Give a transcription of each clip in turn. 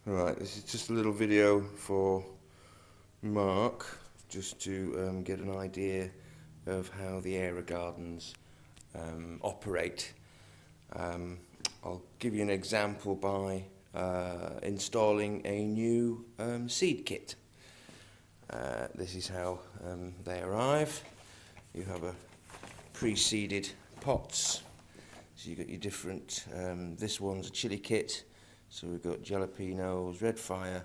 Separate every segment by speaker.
Speaker 1: Right, this is just a little video for Mark, just to get an idea of how the AeroGardens operate. I'll give you an example by installing a new seed kit. This is how they arrive. You have a pre-seeded pots, so you've got your different, this one's a chili kit, so we've got jalapenos, red fire,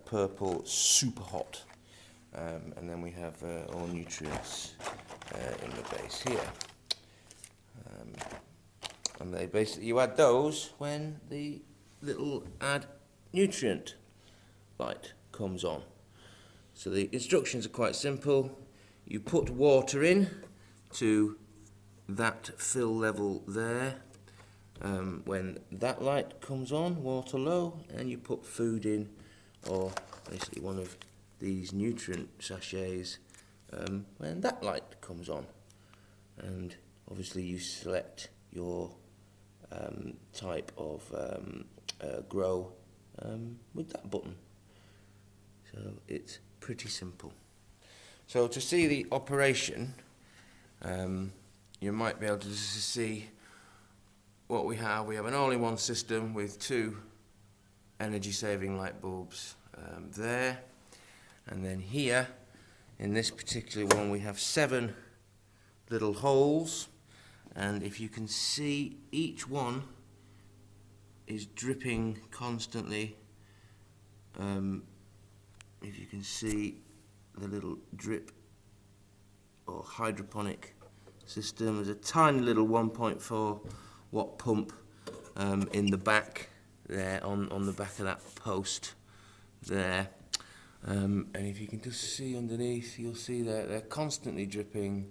Speaker 1: purple, super hot, and then we have all nutrients in the base here. And they basically, you add those when the little add nutrient light comes on. So the instructions are quite simple. You put water in to that fill level there. When that light comes on, water low, and you put food in, or basically one of these nutrient sachets when that light comes on. And obviously you select your type of grow with that button. So it's pretty simple. So to see the operation, you might be able to see what we have. We have an all-in-one system with 2 energy-saving light bulbs there, and then here in this particular one we have 7 little holes, and if you can see, each one is dripping constantly. If you can see the little drip or hydroponic system, there's a tiny little 1.4 watt pump in the back there, on the back of that post there, and if you can just see underneath, you'll see that they're constantly dripping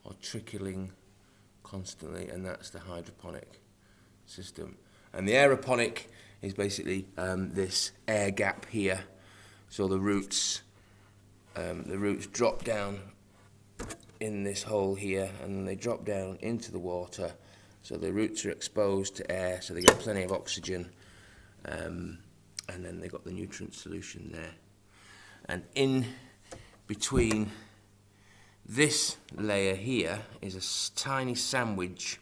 Speaker 1: or trickling constantly, and that's the hydroponic system. And the aeroponic is basically this air gap here, so the roots drop down in this hole here, and then they drop down into the water, so the roots are exposed to air, so they get plenty of oxygen, and then they got the nutrient solution there. And in between this layer here is a tiny sandwich,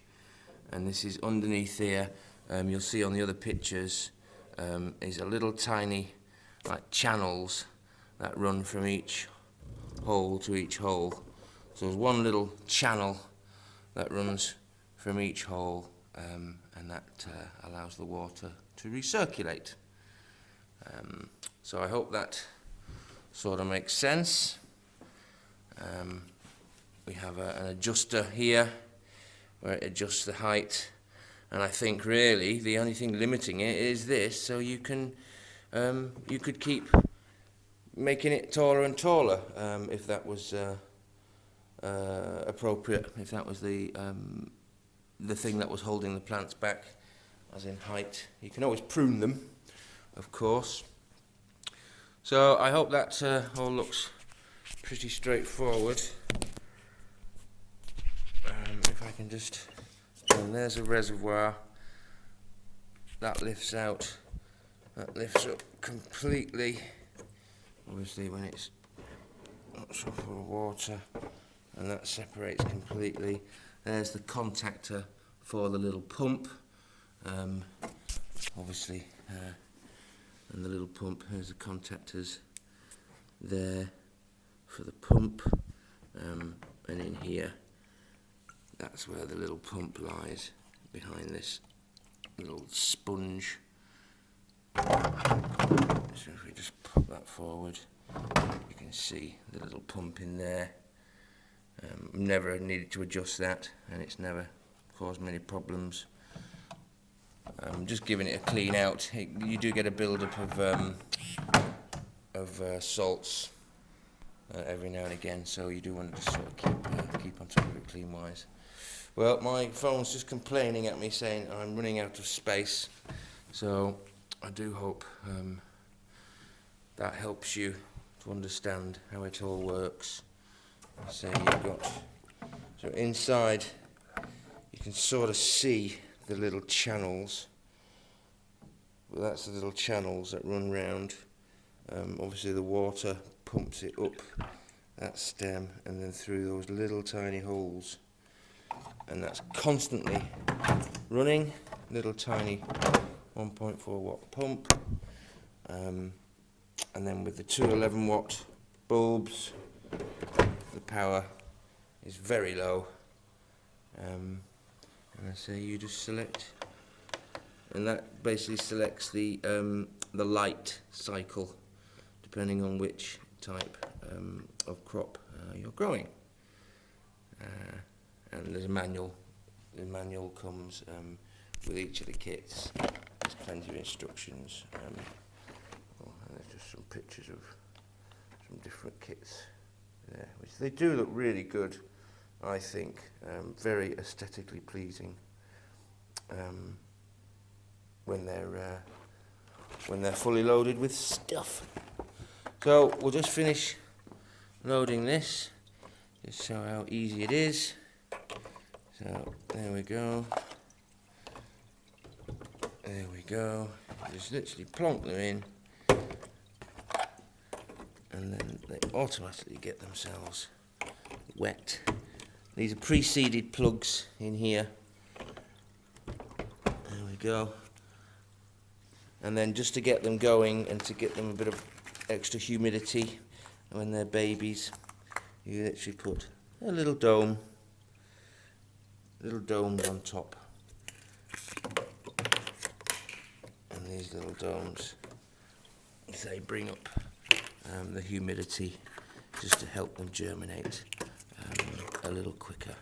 Speaker 1: and this is underneath here. You'll see on the other pictures is a little tiny like channels that run from each hole to each hole. So there's one little channel that runs from each hole, and that allows the water to recirculate. So I hope that sort of makes sense. We have an adjuster here where it adjusts the height, and I think really the only thing limiting it is this, so you could keep making it taller and taller if that was appropriate, if that was the thing that was holding the plants back, as in height. You can always prune them, of course. So I hope that all looks pretty straightforward. If I can just, and there's a reservoir that lifts out, that lifts up completely, obviously when it's not so full of water, and that separates completely. There's the contactor for the little pump, obviously, and the little pump, there's the contactors there for the pump, and in here, that's where the little pump lies, behind this little sponge. So if we just pop that forward, you can see the little pump in there. Never needed to adjust that, and it's never caused many problems. Just giving it a clean out. You do get a build-up of salts every now and again, so you do want to just sort of keep on top of it clean-wise. Well, my phone's just complaining at me saying I'm running out of space, so I do hope that helps you to understand how it all works. So you've got, so inside you can sort of see the little channels that's the little channels that run round. Obviously the water pumps it up that stem and then through those little tiny holes, and that's constantly running. Little tiny 1.4 watt pump, and then with the 211 watt bulbs the power is very low, and I say you just select, and that basically selects the light cycle depending on which type of crop you're growing, and there's a manual. The manual comes with each of the kits. There's plenty of instructions, and there's just some pictures of some different kits there, which they do look really good, I think. Very aesthetically pleasing when they're fully loaded with stuff. So we'll just finish loading this, just show how easy it is. So there we go. There we go. Just literally plonk them in, and then they automatically get themselves wet. These are pre-seeded plugs in here. There we go. And then just to get them going and to get them a bit of extra humidity when they're babies, you literally put a little dome, on top, and these little domes, they bring up the humidity just to help them germinate a little quicker.